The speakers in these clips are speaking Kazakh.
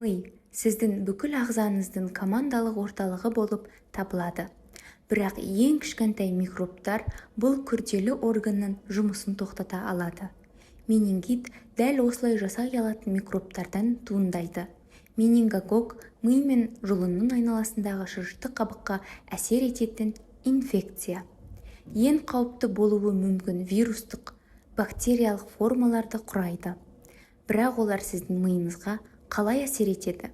Ми сіздің бүкіл ағзаңыздың командалық орталығы болып табылады. Бірақ ең кішкентай микробтар бұл күрделі органның жұмысын тоқтата алады. Менингит дәл осылай жасай алатын микробтардан туындайды. Менингококк ми мен жұлынның айналасындағы шырышты қабыққа әсер ететін инфекция. Ең қауіпті болуы мүмкін вирустық, бактериялық формаларды құрайды. Бірақ олар сіздің миыңызға қалай әсер етеді?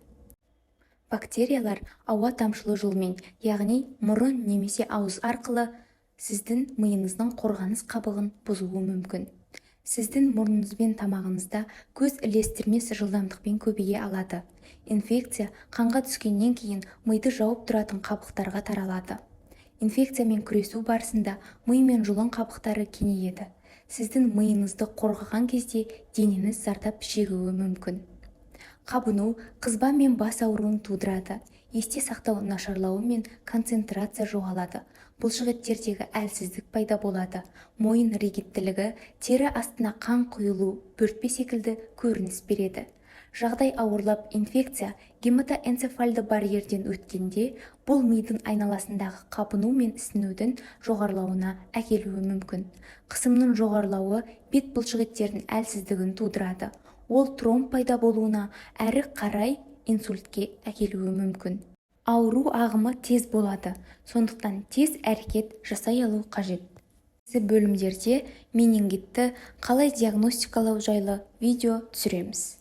Бактериялар ауа тамшылы жолмен, яғни мұрын немесе ауыз арқылы сіздің миыңыздың қорғаныс қабығын бұзуы мүмкін. Сіздің мұрныңыз бен тамағыңызда көз ілестірмес жылдамдықпен көбейе алады. Инфекция қанға түскеннен кейін миды жауып тұратын қабықтарға таралады. Инфекциямен күресу барысында ми мен жұлын қабықтары кеңейеді. Сіздің миыңызды қорғаған кезде денеңіз зардап шегуі мүмкін. Қабыну қызба мен бас ауруын тудырады. Есте сақтау нашарлауы мен концентрация жоғалады. Бұлшықеттердегі әлсіздік пайда болады. Мойын ригидтілігі, тері астына қан құйылу, бөртпе секілді көрініс береді. Жағдай ауырлап инфекция гематоэнцефальды барьерден өткенде, бұл мидың айналасындағы қабыну мен ісінудің жоғарылауына әкелуі мүмкін. Қысымның жоғарылауы бет бұлшықеттердің әлсіздігін тудырады. Ол тромб пайда болуына әрі қарай инсультке әкелуі мүмкін. Ауру ағымы тез болады, сондықтан тез әрекет жасай алу қажет. Осы бөлімдерде менингитті қалай диагностикалау жайлы видео түсіреміз.